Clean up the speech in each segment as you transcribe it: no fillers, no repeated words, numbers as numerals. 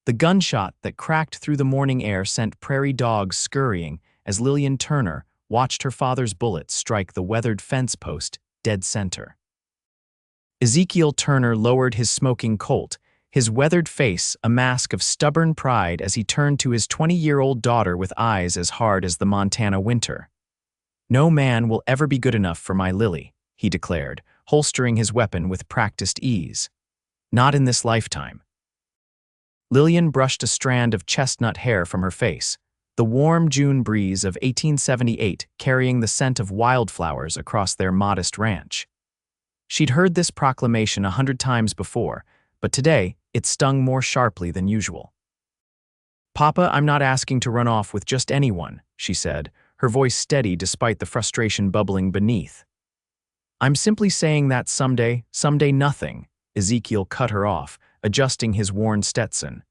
The gunshot that cracked through the morning air sent prairie dogs scurrying as Lillian Turner watched her father's bullet strike the weathered fence post dead center. Ezekiel Turner lowered his smoking Colt, his weathered face a mask of stubborn pride as he turned to his 20-year-old daughter with eyes as hard as the Montana winter. "No man will ever be good enough for my Lily," he declared, holstering his weapon with practiced ease. "Not in this lifetime." Lillian brushed a strand of chestnut hair from her face, the warm June breeze of 1878 carrying the scent of wildflowers across their modest ranch. She'd heard this proclamation 100 times before, but today it stung more sharply than usual. "Papa, I'm not asking to run off with just anyone," she said, her voice steady despite the frustration bubbling beneath. "I'm simply saying that someday nothing," Ezekiel cut her off, adjusting his worn Stetson.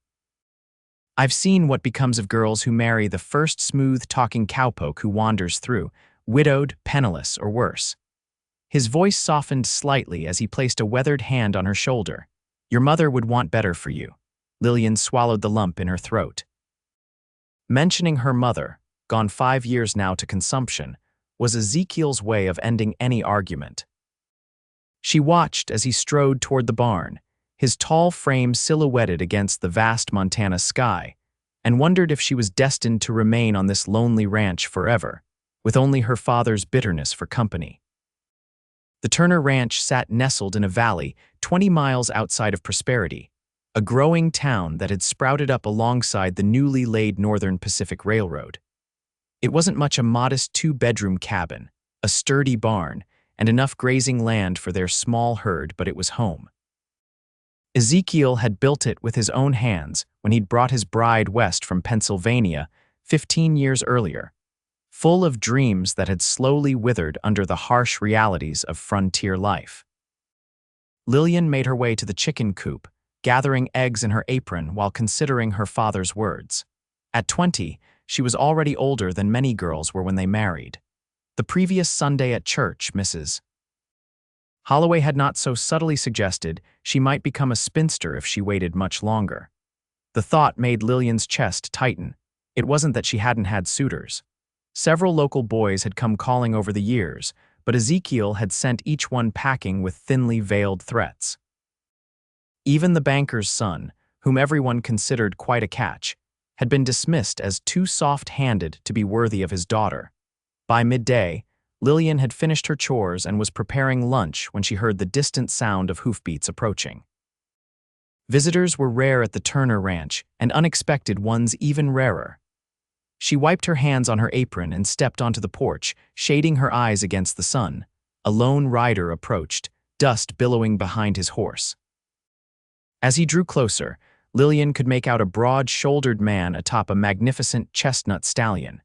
"I've seen what becomes of girls who marry the first smooth-talking cowpoke who wanders through, widowed, penniless, or worse." His voice softened slightly as he placed a weathered hand on her shoulder. "Your mother would want better for you." Lillian swallowed the lump in her throat. Mentioning her mother, gone 5 years now to consumption, was Ezekiel's way of ending any argument. She watched as he strode toward the barn, his tall frame silhouetted against the vast Montana sky, and wondered if she was destined to remain on this lonely ranch forever, with only her father's bitterness for company. The Turner Ranch sat nestled in a valley 20 miles outside of Prosperity, a growing town that had sprouted up alongside the newly laid Northern Pacific Railroad. It wasn't much a modest 2-bedroom cabin, a sturdy barn, and enough grazing land for their small herd, but it was home. Ezekiel had built it with his own hands when he'd brought his bride west from Pennsylvania 15 years earlier, full of dreams that had slowly withered under the harsh realities of frontier life. Lillian made her way to the chicken coop, gathering eggs in her apron while considering her father's words. At 20, she was already older than many girls were when they married. The previous Sunday at church, Mrs. Holloway had not so subtly suggested she might become a spinster if she waited much longer. The thought made Lillian's chest tighten. It wasn't that she hadn't had suitors. Several local boys had come calling over the years, but Ezekiel had sent each one packing with thinly veiled threats. Even the banker's son, whom everyone considered quite a catch, had been dismissed as too soft-handed to be worthy of his daughter. By midday, Lillian had finished her chores and was preparing lunch when she heard the distant sound of hoofbeats approaching. Visitors were rare at the Turner Ranch, and unexpected ones even rarer. She wiped her hands on her apron and stepped onto the porch, shading her eyes against the sun. A lone rider approached, dust billowing behind his horse. As he drew closer, Lillian could make out a broad-shouldered man atop a magnificent chestnut stallion.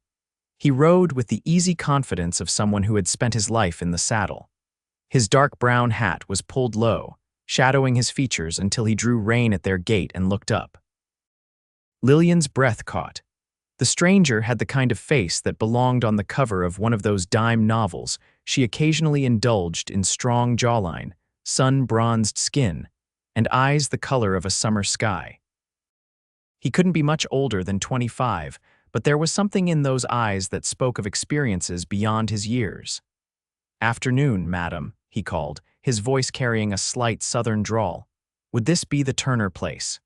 He rode with the easy confidence of someone who had spent his life in the saddle. His dark brown hat was pulled low, shadowing his features until he drew rein at their gate and looked up. Lillian's breath caught. The stranger had the kind of face that belonged on the cover of one of those dime novels she occasionally indulged in: strong jawline, sun-bronzed skin, and eyes the color of a summer sky. He couldn't be much older than 25, but there was something in those eyes that spoke of experiences beyond his years. "Afternoon, madam," he called, his voice carrying a slight southern drawl. "Would this be the Turner place?"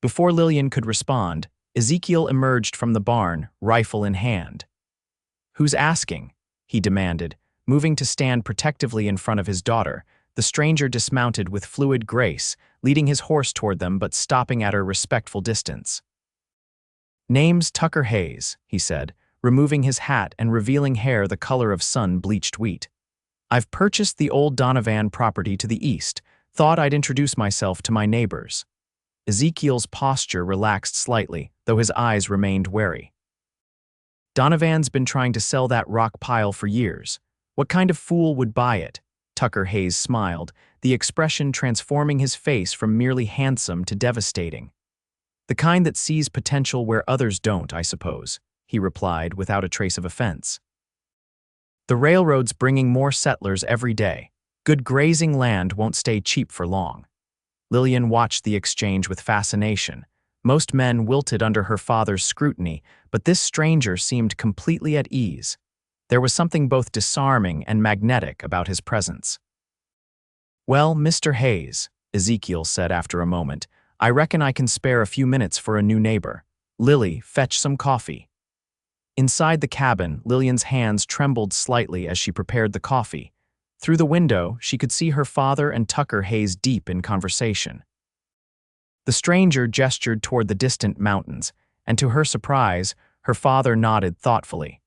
Before Lillian could respond, Ezekiel emerged from the barn, rifle in hand. "Who's asking?" he demanded, moving to stand protectively in front of his daughter. The stranger dismounted with fluid grace, leading his horse toward them but stopping at a respectful distance. "Name's Tucker Hayes," he said, removing his hat and revealing hair the color of sun-bleached wheat. "I've purchased the old Donovan property to the east. Thought I'd introduce myself to my neighbors." Ezekiel's posture relaxed slightly, though his eyes remained wary. "Donovan's been trying to sell that rock pile for years. What kind of fool would buy it?" Tucker Hayes smiled, the expression transforming his face from merely handsome to devastating. "The kind that sees potential where others don't, I suppose," he replied without a trace of offense. "The railroad's bringing more settlers every day. Good grazing land won't stay cheap for long." Lillian watched the exchange with fascination, Most men wilted under her father's scrutiny, but this stranger seemed completely at ease. There was something both disarming and magnetic about his presence. "Well, Mr. Hayes," Ezekiel said after a moment, "I reckon I can spare a few minutes for a new neighbor. Lily, fetch some coffee." Inside the cabin, Lillian's hands trembled slightly as she prepared the coffee. Through the window, she could see her father and Tucker Hayes deep in conversation. The stranger gestured toward the distant mountains, and to her surprise, her father nodded thoughtfully.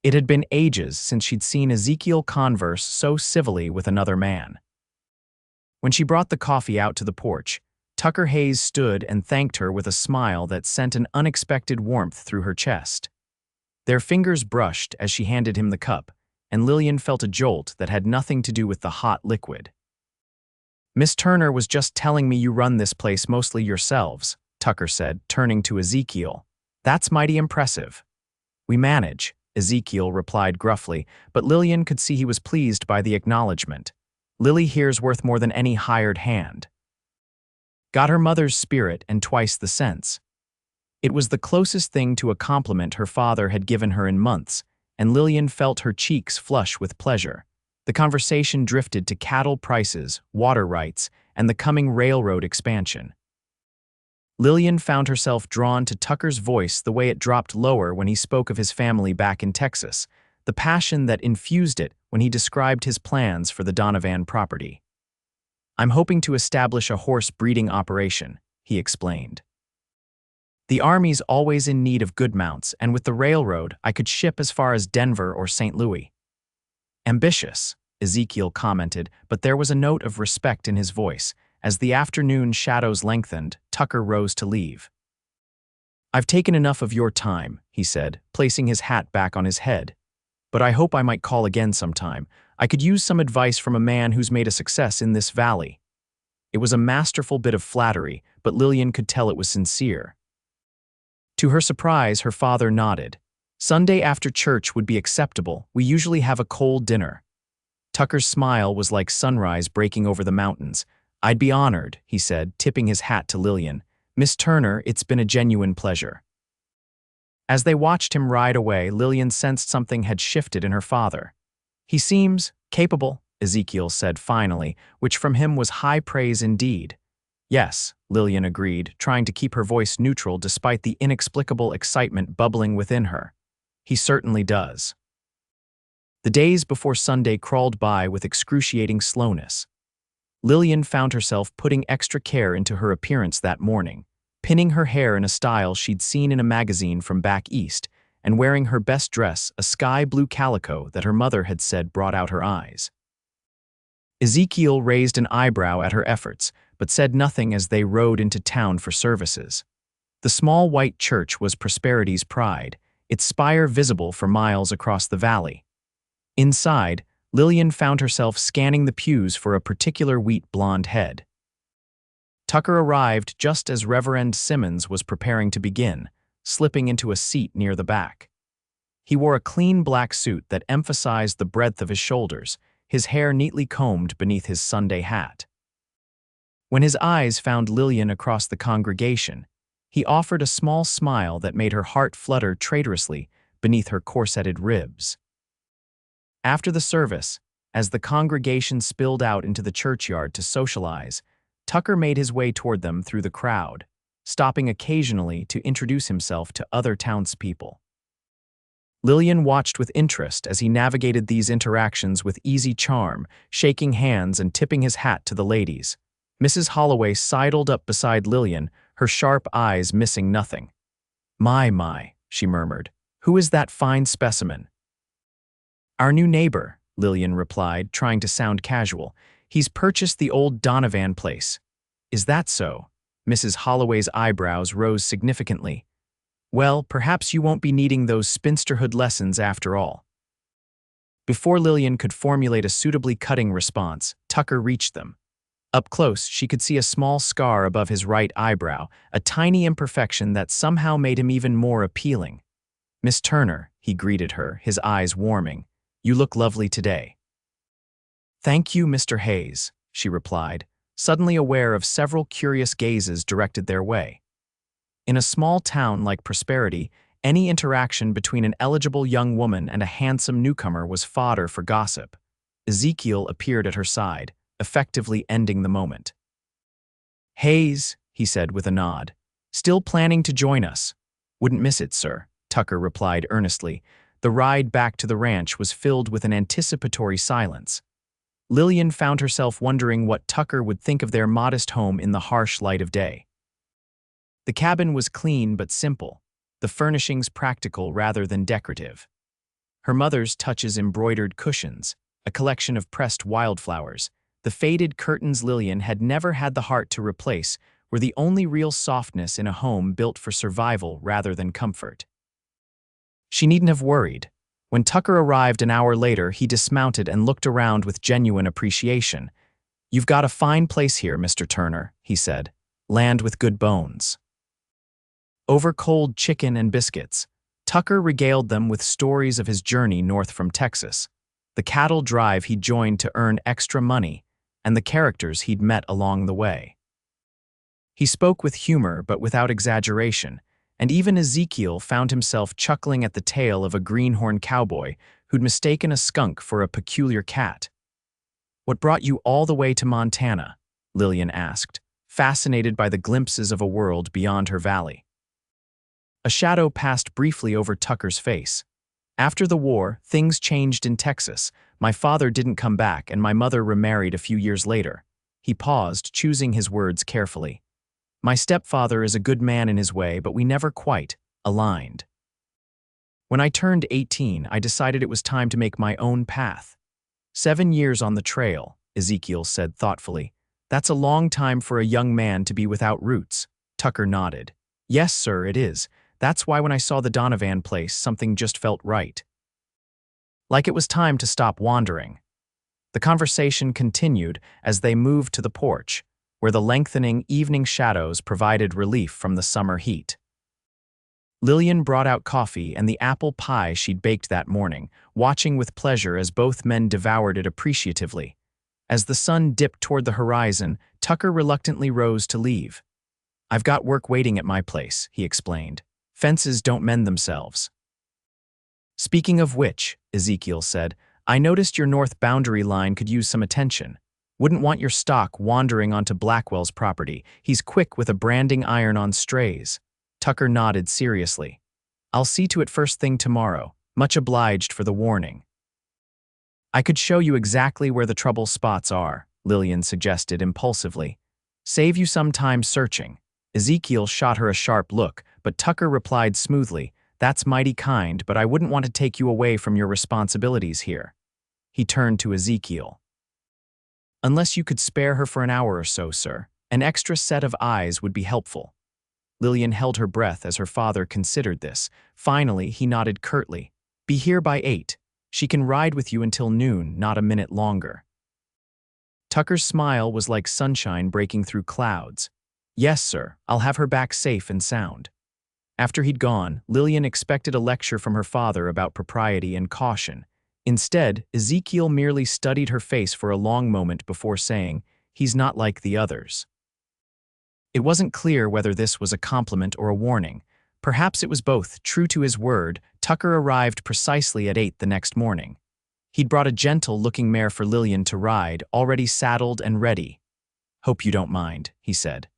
It had been ages since she'd seen Ezekiel converse so civilly with another man. When she brought the coffee out to the porch, Tucker Hayes stood and thanked her with a smile that sent an unexpected warmth through her chest. Their fingers brushed as she handed him the cup, and Lillian felt a jolt that had nothing to do with the hot liquid. "Miss Turner was just telling me you run this place mostly yourselves," Tucker said, turning to Ezekiel. "That's mighty impressive." "We manage," Ezekiel replied gruffly, but Lillian could see he was pleased by the acknowledgement. "Lily here's worth more than any hired hand." Got her mother's spirit and twice the sense. It was the closest thing to a compliment her father had given her in months, and Lillian felt her cheeks flush with pleasure. The conversation drifted to cattle prices, water rights, and the coming railroad expansion. Lillian found herself drawn to Tucker's voice the way it dropped lower when he spoke of his family back in Texas, the passion that infused it when he described his plans for the Donovan property. "I'm hoping to establish a horse breeding operation," he explained. "The Army's always in need of good mounts, and with the railroad, I could ship as far as Denver or St. Louis." "Ambitious," Ezekiel commented, but there was a note of respect in his voice. As the afternoon shadows lengthened, Tucker rose to leave. "I've taken enough of your time," he said, placing his hat back on his head. "But I hope I might call again sometime. I could use some advice from a man who's made a success in this valley." It was a masterful bit of flattery, but Lillian could tell it was sincere. To her surprise, her father nodded. "Sunday after church would be acceptable. We usually have a cold dinner." Tucker's smile was like sunrise breaking over the mountains. "I'd be honored," he said, tipping his hat to Lillian. "Miss Turner, it's been a genuine pleasure." As they watched him ride away, Lillian sensed something had shifted in her father. "He seems capable," Ezekiel said finally, which from him was high praise indeed. "Yes," Lillian agreed, trying to keep her voice neutral despite the inexplicable excitement bubbling within her. "He certainly does." The days before Sunday crawled by with excruciating slowness. Lillian found herself putting extra care into her appearance that morning, pinning her hair in a style she'd seen in a magazine from back east, and wearing her best dress, a sky-blue calico that her mother had said brought out her eyes. Ezekiel raised an eyebrow at her efforts, but said nothing as they rode into town for services. The small white church was Prosperity's pride, its spire visible for miles across the valley. Inside, Lillian found herself scanning the pews for a particular wheat blonde head. Tucker arrived just as Reverend Simmons was preparing to begin, slipping into a seat near the back. He wore a clean black suit that emphasized the breadth of his shoulders, his hair neatly combed beneath his Sunday hat. When his eyes found Lillian across the congregation, he offered a small smile that made her heart flutter traitorously beneath her corseted ribs. After the service, as the congregation spilled out into the churchyard to socialize, Tucker made his way toward them through the crowd, stopping occasionally to introduce himself to other townspeople. Lillian watched with interest as he navigated these interactions with easy charm, shaking hands and tipping his hat to the ladies. Mrs. Holloway sidled up beside Lillian, her sharp eyes missing nothing. My, she murmured. "Who is that fine specimen?" "Our new neighbor," Lillian replied, trying to sound casual. "He's purchased the old Donovan place." "Is that so?" Mrs. Holloway's eyebrows rose significantly. "Well, perhaps you won't be needing those spinsterhood lessons after all." Before Lillian could formulate a suitably cutting response, Tucker reached them. Up close, she could see a small scar above his right eyebrow, a tiny imperfection that somehow made him even more appealing. "Miss Turner," he greeted her, his eyes warming. "You look lovely today." "Thank you, Mr. Hayes," she replied, suddenly aware of several curious gazes directed their way. In a small town like Prosperity, any interaction between an eligible young woman and a handsome newcomer was fodder for gossip. Ezekiel appeared at her side, effectively ending the moment. "Hayes," he said with a nod. "Still planning to join us?" "Wouldn't miss it, sir," Tucker replied earnestly. The ride back to the ranch was filled with an anticipatory silence. Lillian found herself wondering what Tucker would think of their modest home in the harsh light of day. The cabin was clean but simple, the furnishings practical rather than decorative. Her mother's touches embroidered cushions, a collection of pressed wildflowers. The faded curtains Lillian had never had the heart to replace were the only real softness in a home built for survival rather than comfort. She needn't have worried. When Tucker arrived an hour later, he dismounted and looked around with genuine appreciation. "You've got a fine place here, Mr. Turner," he said. "Land with good bones." Over cold chicken and biscuits, Tucker regaled them with stories of his journey north from Texas, the cattle drive he'd joined to earn extra money, and the characters he'd met along the way. He spoke with humor but without exaggeration, and even Ezekiel found himself chuckling at the tale of a greenhorn cowboy who'd mistaken a skunk for a peculiar cat. "What brought you all the way to Montana?" Lillian asked, fascinated by the glimpses of a world beyond her valley. A shadow passed briefly over Tucker's face. "After the war, things changed in Texas. My father didn't come back, and my mother remarried a few years later." He paused, choosing his words carefully. "My stepfather is a good man in his way, but we never quite aligned. When I turned 18, I decided it was time to make my own path." 7 years on the trail, Ezekiel said thoughtfully. "That's a long time for a young man to be without roots." Tucker nodded. "Yes, sir, it is. That's why when I saw the Donovan place, something just felt right. Like it was time to stop wandering." The conversation continued as they moved to the porch, where the lengthening evening shadows provided relief from the summer heat. Lillian brought out coffee and the apple pie she'd baked that morning, watching with pleasure as both men devoured it appreciatively. As the sun dipped toward the horizon, Tucker reluctantly rose to leave. "I've got work waiting at my place," he explained. "Fences don't mend themselves." "Speaking of which," Ezekiel said, "I noticed your north boundary line could use some attention. Wouldn't want your stock wandering onto Blackwell's property. He's quick with a branding iron on strays." Tucker nodded seriously. "I'll see to it first thing tomorrow. Much obliged for the warning." "I could show you exactly where the trouble spots are," Lillian suggested impulsively. "Save you some time searching." Ezekiel shot her a sharp look, but Tucker replied smoothly, "That's mighty kind, but I wouldn't want to take you away from your responsibilities here." He turned to Ezekiel. "Unless you could spare her for an hour or so, sir, an extra set of eyes would be helpful." Lillian held her breath as her father considered this. Finally, he nodded curtly. "Be here by 8. She can ride with you until noon, not a minute longer." Tucker's smile was like sunshine breaking through clouds. "Yes, sir, I'll have her back safe and sound." After he'd gone, Lillian expected a lecture from her father about propriety and caution. Instead, Ezekiel merely studied her face for a long moment before saying, "He's not like the others." It wasn't clear whether this was a compliment or a warning. Perhaps it was both. True to his word, Tucker arrived precisely at 8 the next morning. He'd brought a gentle-looking mare for Lillian to ride, already saddled and ready. "Hope you don't mind," he said.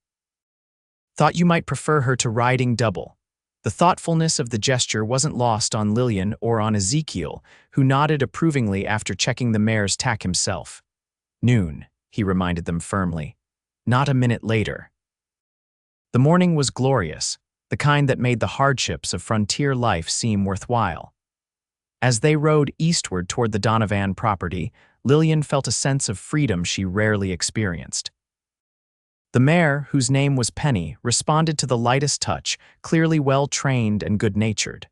"Thought you might prefer her to riding double." The thoughtfulness of the gesture wasn't lost on Lillian or on Ezekiel, who nodded approvingly after checking the mare's tack himself. "Noon," he reminded them firmly. "Not a minute later." The morning was glorious, the kind that made the hardships of frontier life seem worthwhile. As they rode eastward toward the Donovan property, Lillian felt a sense of freedom she rarely experienced. The mare, whose name was Penny, responded to the lightest touch, clearly well-trained and good-natured.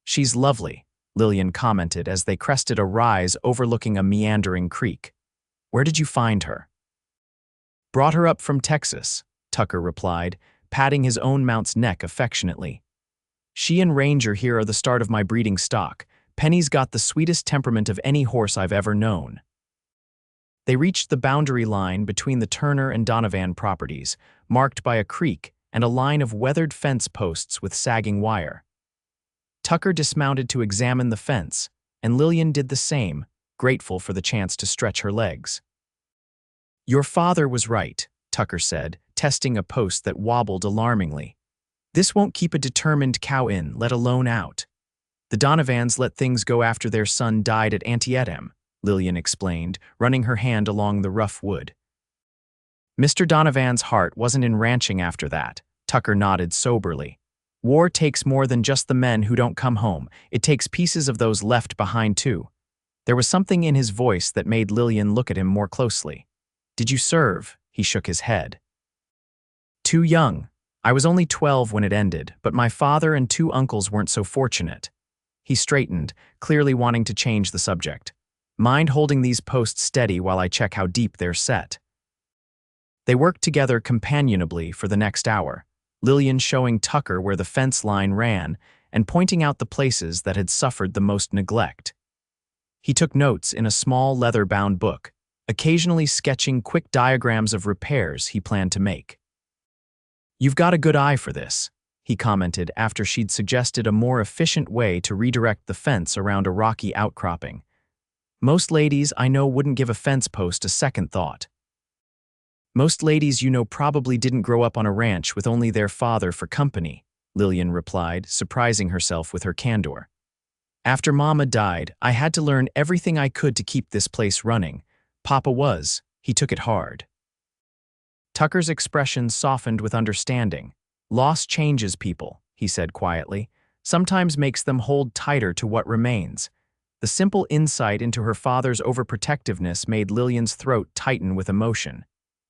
"She's lovely," Lillian commented as they crested a rise overlooking a meandering creek. "Where did you find her?" "Brought her up from Texas," Tucker replied, patting his own mount's neck affectionately. "She and Ranger here are the start of my breeding stock. Penny's got the sweetest temperament of any horse I've ever known." They reached the boundary line between the Turner and Donovan properties, marked by a creek and a line of weathered fence posts with sagging wire. Tucker dismounted to examine the fence, and Lillian did the same, grateful for the chance to stretch her legs. "Your father was right," Tucker said, testing a post that wobbled alarmingly. "This won't keep a determined cow in, let alone out. The Donovans let things go after their son died at Antietam," Lillian explained, running her hand along the rough wood. "Mr. Donovan's heart wasn't in ranching after that," Tucker nodded soberly. "War takes more than just the men who don't come home. It takes pieces of those left behind, too." There was something in his voice that made Lillian look at him more closely. "Did you serve?" He shook his head. "Too young. I was only 12 when it ended, but my father and 2 uncles weren't so fortunate." He straightened, clearly wanting to change the subject. "Mind holding these posts steady while I check how deep they're set?" They worked together companionably for the next hour, Lillian showing Tucker where the fence line ran and pointing out the places that had suffered the most neglect. He took notes in a small leather-bound book, occasionally sketching quick diagrams of repairs he planned to make. "You've got a good eye for this," he commented after she'd suggested a more efficient way to redirect the fence around a rocky outcropping. "Most ladies I know wouldn't give a fence post a second thought." "Most ladies you know probably didn't grow up on a ranch with only their father for company," Lillian replied, surprising herself with her candor. "After Mama died, I had to learn everything I could to keep this place running. He took it hard." Tucker's expression softened with understanding. "Loss changes people," he said quietly, "sometimes makes them hold tighter to what remains." The simple insight into her father's overprotectiveness made Lillian's throat tighten with emotion.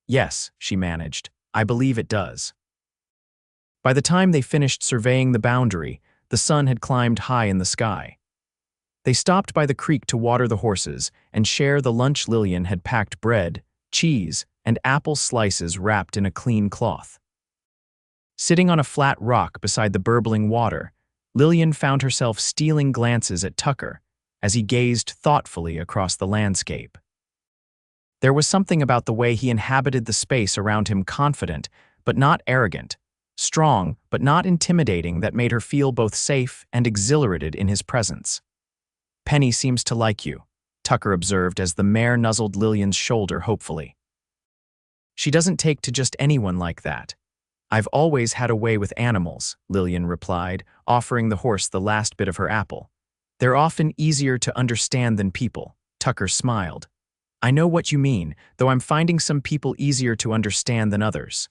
"Yes," she managed, "I believe it does." By the time they finished surveying the boundary, the sun had climbed high in the sky. They stopped by the creek to water the horses and share the lunch. Lillian had packed bread, cheese, and apple slices wrapped in a clean cloth. Sitting on a flat rock beside the burbling water, Lillian found herself stealing glances at Tucker as he gazed thoughtfully across the landscape. There was something about the way he inhabited the space around him, confident but not arrogant, strong but not intimidating, that made her feel both safe and exhilarated in his presence. "Penny seems to like you," Tucker observed as the mare nuzzled Lillian's shoulder hopefully. "She doesn't take to just anyone like that. I've always had a way with animals," Lillian replied, offering the horse the last bit of her apple. "They're often easier to understand than people." Tucker smiled. "I know what you mean, though I'm finding some people easier to understand than others."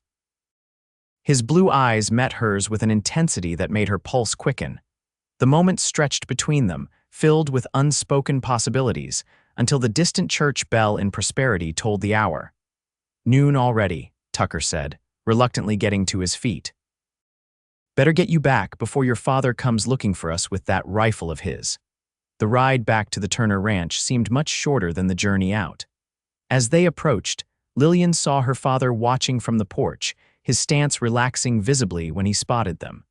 His blue eyes met hers with an intensity that made her pulse quicken. The moment stretched between them, filled with unspoken possibilities, until the distant church bell in Prosperity told the hour. "Noon already," Tucker said, reluctantly getting to his feet. "Better get you back before your father comes looking for us with that rifle of his." The ride back to the Turner Ranch seemed much shorter than the journey out. As they approached, Lillian saw her father watching from the porch, his stance relaxing visibly when he spotted them.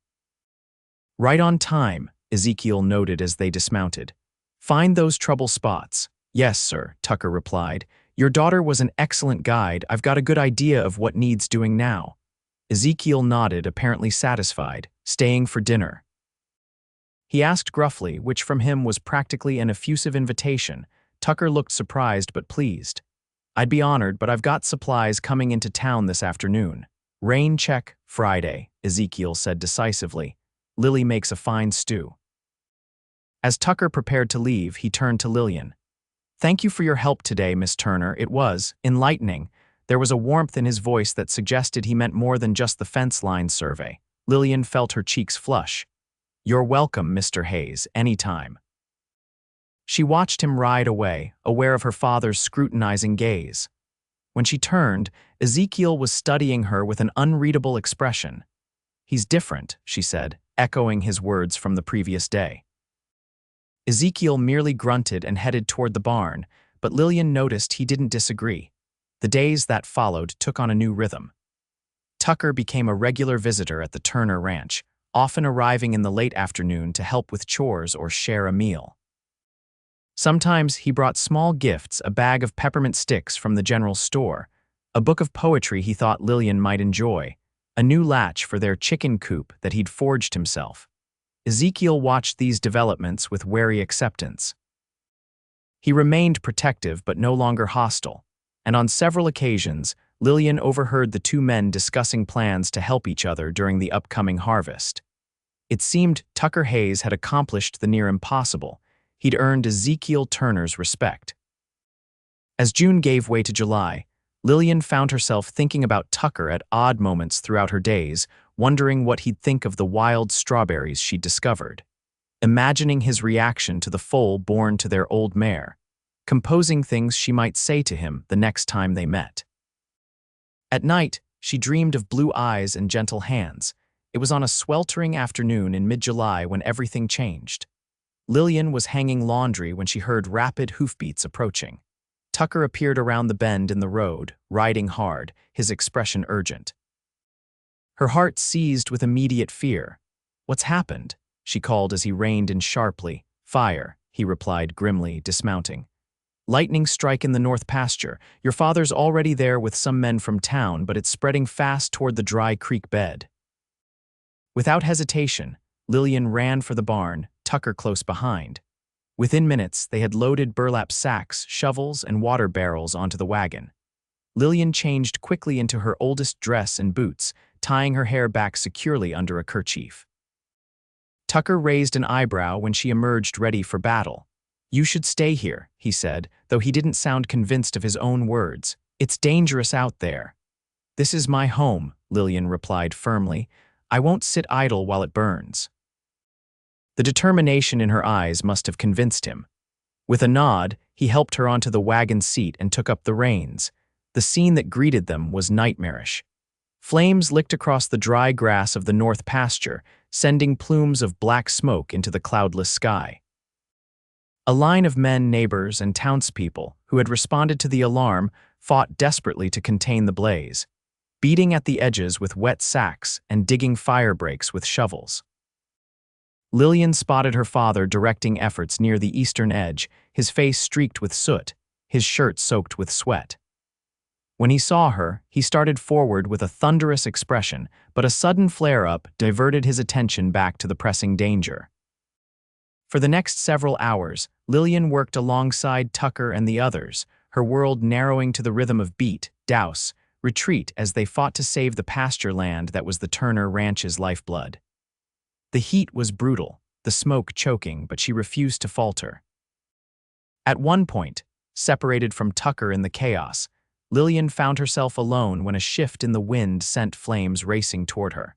"Right on time," Ezekiel noted as they dismounted. "Find those trouble spots." "Yes, sir," Tucker replied. "Your daughter was an excellent guide. I've got a good idea of what needs doing now." Ezekiel nodded, apparently satisfied, staying for dinner. He asked gruffly, which from him was practically an effusive invitation. Tucker looked surprised but pleased. "I'd be honored, but I've got supplies coming into town this afternoon." "Rain check, Friday," Ezekiel said decisively. "Lily makes a fine stew." As Tucker prepared to leave, he turned to Lillian. "Thank you for your help today, Miss Turner. It was enlightening." There was a warmth in his voice that suggested he meant more than just the fence line survey. Lillian felt her cheeks flush. "You're welcome, Mr. Hayes, anytime." She watched him ride away, aware of her father's scrutinizing gaze. When she turned, Ezekiel was studying her with an unreadable expression. "He's different," she said, echoing his words from the previous day. Ezekiel merely grunted and headed toward the barn, but Lillian noticed he didn't disagree. The days that followed took on a new rhythm. Tucker became a regular visitor at the Turner Ranch, often arriving in the late afternoon to help with chores or share a meal. Sometimes he brought small gifts, a bag of peppermint sticks from the general store, a book of poetry he thought Lillian might enjoy, a new latch for their chicken coop that he'd forged himself. Ezekiel watched these developments with wary acceptance. He remained protective but no longer hostile, and on several occasions, Lillian overheard the two men discussing plans to help each other during the upcoming harvest. It seemed Tucker Hayes had accomplished the near impossible. He'd earned Ezekiel Turner's respect. As June gave way to July, Lillian found herself thinking about Tucker at odd moments throughout her days, wondering what he'd think of the wild strawberries she'd discovered, imagining his reaction to the foal born to their old mare, composing things she might say to him the next time they met. At night, she dreamed of blue eyes and gentle hands. It was on a sweltering afternoon in mid-July when everything changed. Lillian was hanging laundry when she heard rapid hoofbeats approaching. Tucker appeared around the bend in the road, riding hard, his expression urgent. Her heart seized with immediate fear. "What's happened?" she called as he reined in sharply. "Fire," he replied grimly, dismounting. "Lightning strike in the north pasture. Your father's already there with some men from town, but it's spreading fast toward the dry creek bed." Without hesitation, Lillian ran for the barn, Tucker close behind. Within minutes, they had loaded burlap sacks, shovels, and water barrels onto the wagon. Lillian changed quickly into her oldest dress and boots, tying her hair back securely under a kerchief. Tucker raised an eyebrow when she emerged ready for battle. "You should stay here," he said, though he didn't sound convinced of his own words. "It's dangerous out there." "This is my home," Lillian replied firmly. "I won't sit idle while it burns." The determination in her eyes must have convinced him. With a nod, he helped her onto the wagon seat and took up the reins. The scene that greeted them was nightmarish. Flames licked across the dry grass of the north pasture, sending plumes of black smoke into the cloudless sky. A line of men, neighbors, and townspeople who had responded to the alarm fought desperately to contain the blaze, beating at the edges with wet sacks and digging fire breaks with shovels. Lillian spotted her father directing efforts near the eastern edge, his face streaked with soot, his shirt soaked with sweat. When he saw her, he started forward with a thunderous expression, but a sudden flare-up diverted his attention back to the pressing danger. For the next several hours, Lillian worked alongside Tucker and the others, her world narrowing to the rhythm of beat, douse, retreat as they fought to save the pasture land that was the Turner Ranch's lifeblood. The heat was brutal, the smoke choking, but she refused to falter. At one point, separated from Tucker in the chaos, Lillian found herself alone when a shift in the wind sent flames racing toward her.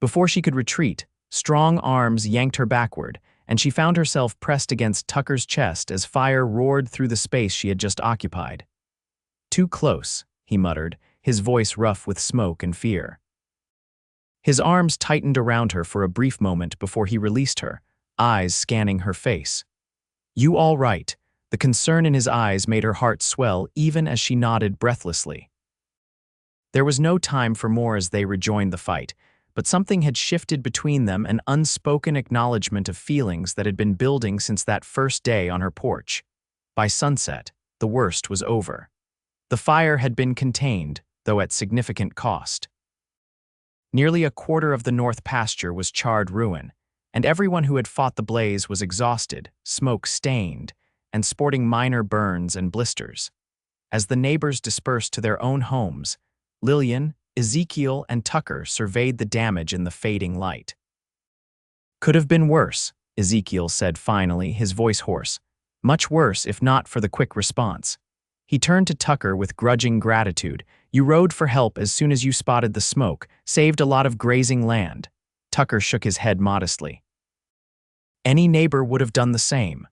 Before she could retreat, strong arms yanked her backward, and she found herself pressed against Tucker's chest as fire roared through the space she had just occupied. "Too close," he muttered, his voice rough with smoke and fear. His arms tightened around her for a brief moment before he released her, eyes scanning her face. "You all right?" The concern in his eyes made her heart swell even as she nodded breathlessly. There was no time for more as they rejoined the fight, but something had shifted between them, an unspoken acknowledgement of feelings that had been building since that first day on her porch. By sunset, the worst was over. The fire had been contained, though at significant cost. Nearly a quarter of the north pasture was charred ruin, and everyone who had fought the blaze was exhausted, smoke-stained, and sporting minor burns and blisters. As the neighbors dispersed to their own homes, Lillian, Ezekiel, and Tucker surveyed the damage in the fading light. "Could have been worse," Ezekiel said finally, his voice hoarse. "Much worse if not for the quick response." He turned to Tucker with grudging gratitude. "You rode for help as soon as you spotted the smoke, saved a lot of grazing land." Tucker shook his head modestly. "Any neighbor would have done the same.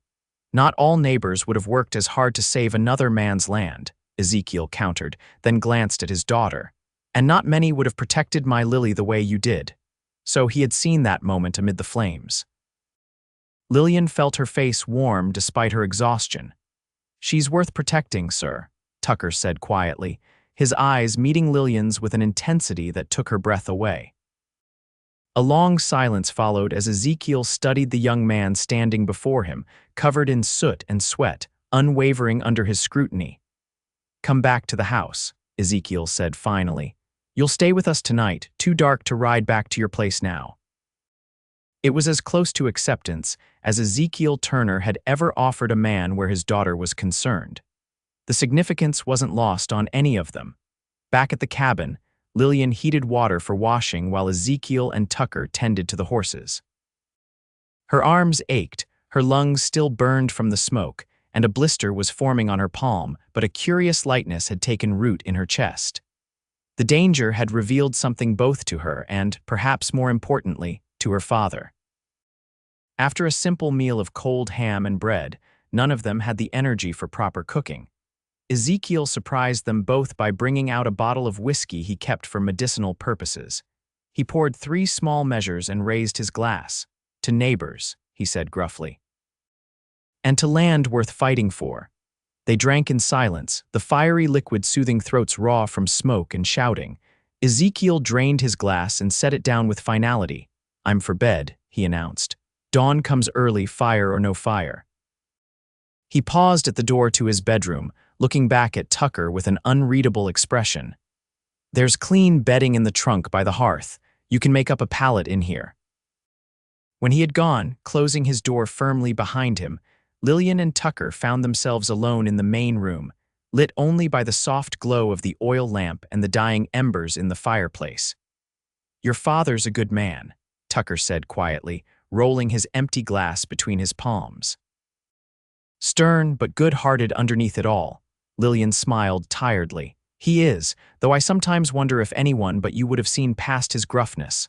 Not all neighbors would have worked as hard to save another man's land," Ezekiel countered, then glanced at his daughter. "And not many would have protected my Lily the way you did." So he had seen that moment amid the flames. Lillian felt her face warm despite her exhaustion. "She's worth protecting, sir," Tucker said quietly, his eyes meeting Lillian's with an intensity that took her breath away. A long silence followed as Ezekiel studied the young man standing before him, covered in soot and sweat, unwavering under his scrutiny. "Come back to the house," Ezekiel said finally. You'll stay with us tonight, too dark to ride back to your place now. It was as close to acceptance as Ezekiel Turner had ever offered a man where his daughter was concerned. The significance wasn't lost on any of them. Back at the cabin, Lillian heated water for washing while Ezekiel and Tucker tended to the horses. Her arms ached, her lungs still burned from the smoke, and a blister was forming on her palm, but a curious lightness had taken root in her chest. The danger had revealed something both to her and, perhaps more importantly, to her father. After a simple meal of cold ham and bread, none of them had the energy for proper cooking. Ezekiel surprised them both by bringing out a bottle of whiskey he kept for medicinal purposes. He poured 3 small measures and raised his glass. "To neighbors," he said gruffly. "And to land worth fighting for." They drank in silence, the fiery liquid soothing throats raw from smoke and shouting. Ezekiel drained his glass and set it down with finality. "I'm for bed," he announced. "Dawn comes early, fire or no fire." He paused at the door to his bedroom, looking back at Tucker with an unreadable expression. "There's clean bedding in the trunk by the hearth. You can make up a pallet in here." When he had gone, closing his door firmly behind him, Lillian and Tucker found themselves alone in the main room, lit only by the soft glow of the oil lamp and the dying embers in the fireplace. "Your father's a good man," Tucker said quietly, rolling his empty glass between his palms. "Stern but good-hearted underneath it all," Lillian smiled tiredly. "He is, though I sometimes wonder if anyone but you would have seen past his gruffness."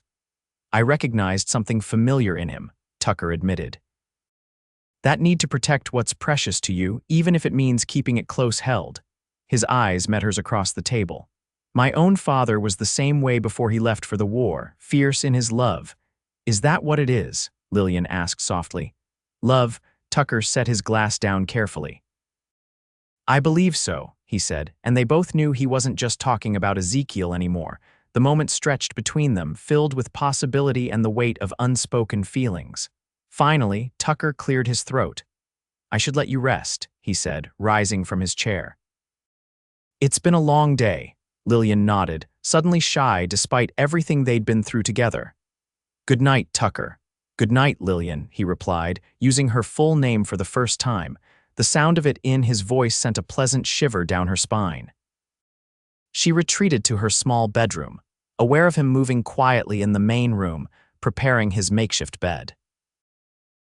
"I recognized something familiar in him," Tucker admitted. "That need to protect what's precious to you, even if it means keeping it close held." His eyes met hers across the table. "My own father was the same way before he left for the war, fierce in his love." "Is that what it is?" Lillian asked softly. "Love," Tucker set his glass down carefully. "I believe so," he said, and they both knew he wasn't just talking about Ezekiel anymore. The moment stretched between them, filled with possibility and the weight of unspoken feelings. Finally, Tucker cleared his throat. "I should let you rest," he said, rising from his chair. "It's been a long day," Lillian nodded, suddenly shy despite everything they'd been through together. "Good night, Tucker." "Good night, Lillian," he replied, using her full name for the first time. The sound of it in his voice sent a pleasant shiver down her spine. She retreated to her small bedroom, aware of him moving quietly in the main room, preparing his makeshift bed.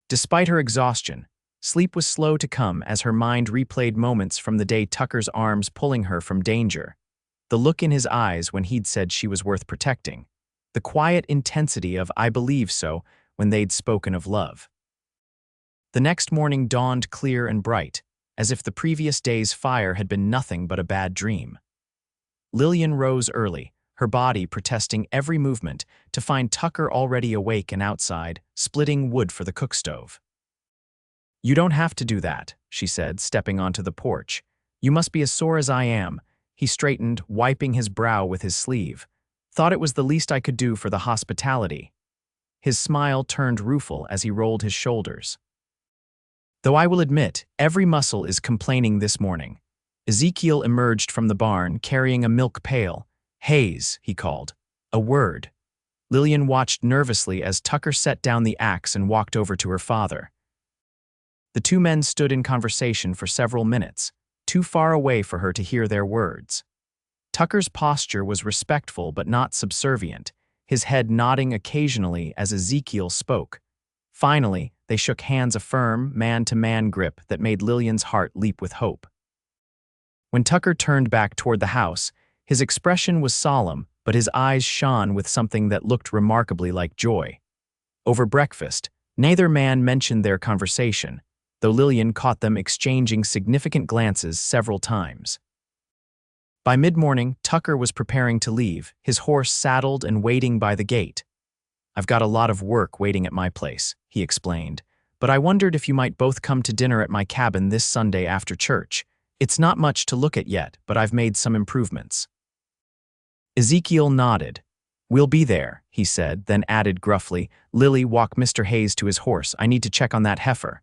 Despite her exhaustion, sleep was slow to come as her mind replayed moments from the day Tucker's arms pulling her from danger. The look in his eyes when he'd said she was worth protecting. The quiet intensity of "I believe so" when they'd spoken of love. The next morning dawned clear and bright, as if the previous day's fire had been nothing but a bad dream. Lillian rose early, her body protesting every movement, to find Tucker already awake and outside, splitting wood for the cookstove. "You don't have to do that," she said, stepping onto the porch. "You must be as sore as I am." He straightened, wiping his brow with his sleeve. "Thought it was the least I could do for the hospitality." His smile turned rueful as he rolled his shoulders. "Though I will admit, every muscle is complaining this morning." Ezekiel emerged from the barn, carrying a milk pail. "Hayes," he called. "A word." Lillian watched nervously as Tucker set down the axe and walked over to her father. The two men stood in conversation for several minutes, too far away for her to hear their words. Tucker's posture was respectful but not subservient, his head nodding occasionally as Ezekiel spoke. Finally, they shook hands, a firm, man-to-man grip that made Lillian's heart leap with hope. When Tucker turned back toward the house, his expression was solemn, but his eyes shone with something that looked remarkably like joy. Over breakfast, neither man mentioned their conversation, though Lillian caught them exchanging significant glances several times. By mid-morning, Tucker was preparing to leave, his horse saddled and waiting by the gate. "I've got a lot of work waiting at my place," he explained, "but I wondered if you might both come to dinner at my cabin this Sunday after church. It's not much to look at yet, but I've made some improvements." Ezekiel nodded. "We'll be there," he said, then added gruffly, "Lily, walk Mr. Hayes to his horse. I need to check on that heifer."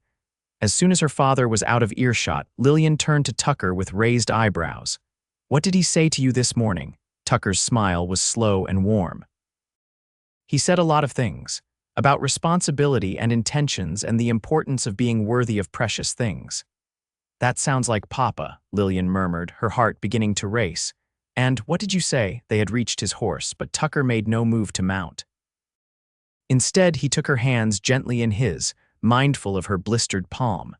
As soon as her father was out of earshot, Lillian turned to Tucker with raised eyebrows. "What did he say to you this morning?" Tucker's smile was slow and warm. He said a lot of things, about responsibility and intentions and the importance of being worthy of precious things. That sounds like Papa, Lillian murmured, her heart beginning to race. And what did you say? They had reached his horse, but Tucker made no move to mount. Instead, he took her hands gently in his, mindful of her blistered palm.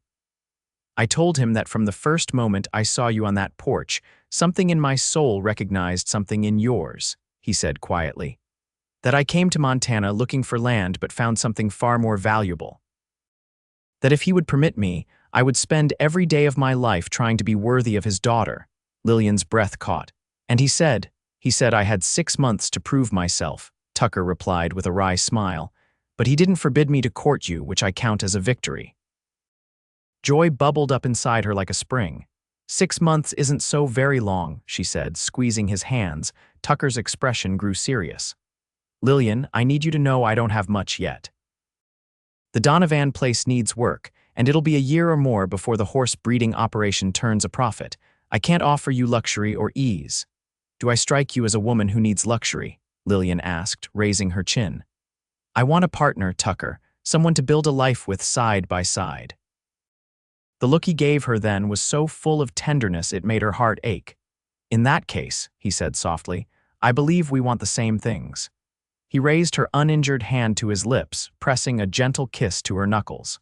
I told him that from the first moment I saw you on that porch, something in my soul recognized something in yours, he said quietly. That I came to Montana looking for land but found something far more valuable. That if he would permit me, I would spend every day of my life trying to be worthy of his daughter. Lillian's breath caught. And he said I had 6 months to prove myself, Tucker replied with a wry smile, but he didn't forbid me to court you, which I count as a victory. Joy bubbled up inside her like a spring. 6 months isn't so very long, she said, squeezing his hands. Tucker's expression grew serious. Lillian, I need you to know I don't have much yet. The Donovan place needs work, and it'll be a year or more before the horse breeding operation turns a profit. I can't offer you luxury or ease. Do I strike you as a woman who needs luxury? Lillian asked, raising her chin. I want a partner, Tucker, someone to build a life with side by side. The look he gave her then was so full of tenderness it made her heart ache. In that case, he said softly, I believe we want the same things. He raised her uninjured hand to his lips, pressing a gentle kiss to her knuckles.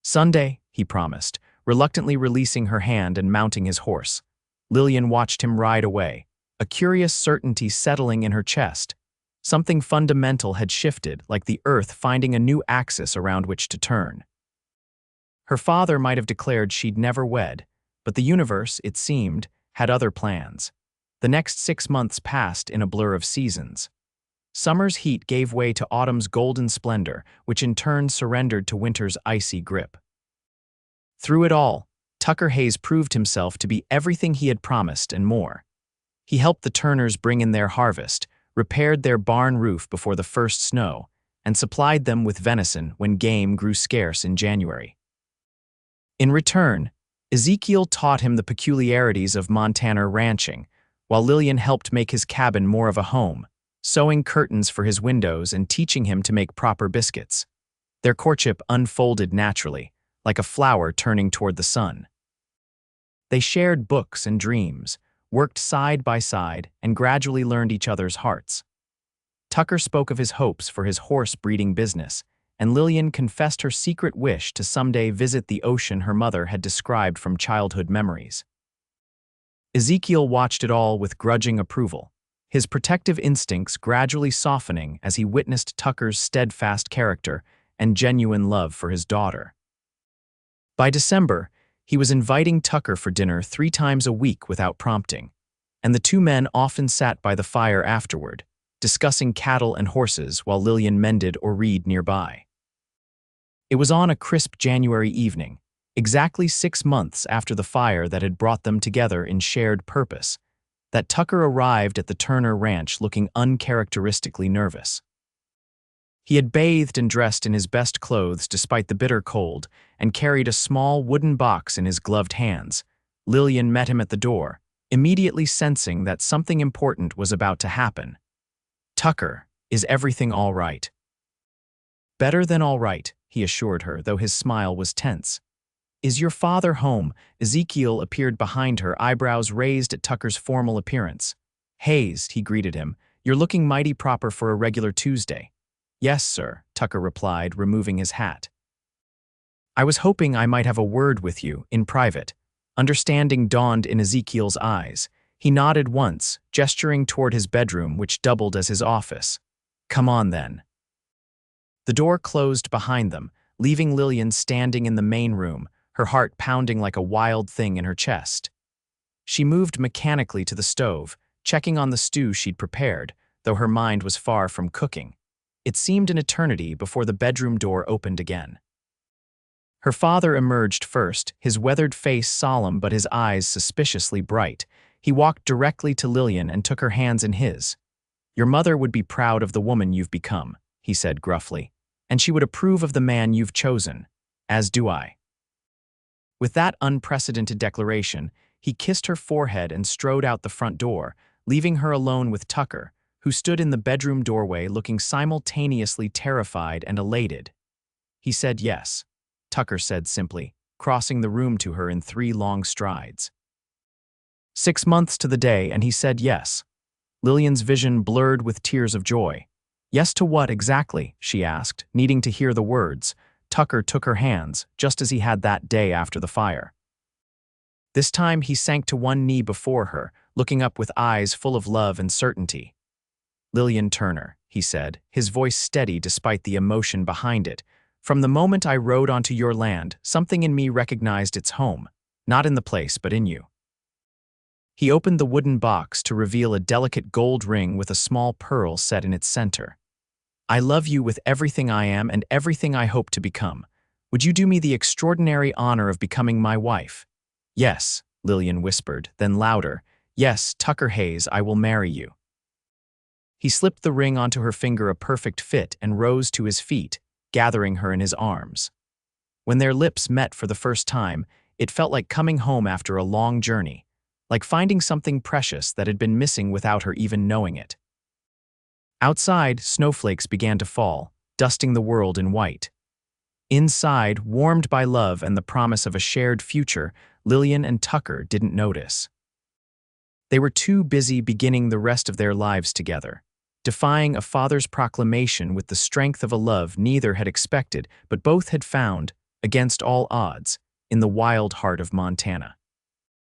Sunday, he promised, reluctantly releasing her hand and mounting his horse. Lillian watched him ride away, a curious certainty settling in her chest. Something fundamental had shifted, like the earth finding a new axis around which to turn. Her father might have declared she'd never wed, but the universe, it seemed, had other plans. The next 6 months passed in a blur of seasons. Summer's heat gave way to autumn's golden splendor, which in turn surrendered to winter's icy grip. Through it all, Tucker Hayes proved himself to be everything he had promised and more. He helped the Turners bring in their harvest, repaired their barn roof before the first snow, and supplied them with venison when game grew scarce in January. In return, Ezekiel taught him the peculiarities of Montana ranching, while Lillian helped make his cabin more of a home, sewing curtains for his windows and teaching him to make proper biscuits. Their courtship unfolded naturally, like a flower turning toward the sun. They shared books and dreams, worked side by side, and gradually learned each other's hearts. Tucker spoke of his hopes for his horse-breeding business, and Lillian confessed her secret wish to someday visit the ocean her mother had described from childhood memories. Ezekiel watched it all with grudging approval, his protective instincts gradually softening as he witnessed Tucker's steadfast character and genuine love for his daughter. By December, he was inviting Tucker for dinner 3 times a week without prompting, and the two men often sat by the fire afterward, discussing cattle and horses while Lillian mended or read nearby. It was on a crisp January evening, exactly 6 months after the fire that had brought them together in shared purpose, that Tucker arrived at the Turner ranch looking uncharacteristically nervous. He had bathed and dressed in his best clothes despite the bitter cold and carried a small wooden box in his gloved hands. Lillian met him at the door, immediately sensing that something important was about to happen. Tucker, is everything all right? Better than all right, he assured her, though his smile was tense. Is your father home? Ezekiel appeared behind her, eyebrows raised at Tucker's formal appearance. Hayes, he greeted him, you're looking mighty proper for a regular Tuesday. Yes, sir, Tucker replied, removing his hat. I was hoping I might have a word with you, in private. Understanding dawned in Ezekiel's eyes. He nodded once, gesturing toward his bedroom, which doubled as his office. Come on, then. The door closed behind them, leaving Lillian standing in the main room, her heart pounding like a wild thing in her chest. She moved mechanically to the stove, checking on the stew she'd prepared, though her mind was far from cooking. It seemed an eternity before the bedroom door opened again. Her father emerged first, his weathered face solemn but his eyes suspiciously bright. He walked directly to Lillian and took her hands in his. Your mother would be proud of the woman you've become, he said gruffly, and she would approve of the man you've chosen, as do I. With that unprecedented declaration, he kissed her forehead and strode out the front door, leaving her alone with Tucker, who stood in the bedroom doorway looking simultaneously terrified and elated. He said yes, Tucker said simply, crossing the room to her in 3 long strides. 6 months to the day, and he said yes. Lillian's vision blurred with tears of joy. Yes to what exactly, she asked, needing to hear the words. Tucker took her hands, just as he had that day after the fire. This time he sank to one knee before her, looking up with eyes full of love and certainty. Lillian Turner, he said, his voice steady despite the emotion behind it. From the moment I rode onto your land, something in me recognized its home, not in the place but in you. He opened the wooden box to reveal a delicate gold ring with a small pearl set in its center. I love you with everything I am and everything I hope to become. Would you do me the extraordinary honor of becoming my wife? Yes, Lillian whispered, then louder. Yes, Tucker Hayes, I will marry you. He slipped the ring onto her finger, a perfect fit, and rose to his feet, gathering her in his arms. When their lips met for the first time, it felt like coming home after a long journey, like finding something precious that had been missing without her even knowing it. Outside, snowflakes began to fall, dusting the world in white. Inside, warmed by love and the promise of a shared future, Lillian and Tucker didn't notice. They were too busy beginning the rest of their lives together, defying a father's proclamation with the strength of a love neither had expected but both had found, against all odds, in the wild heart of Montana.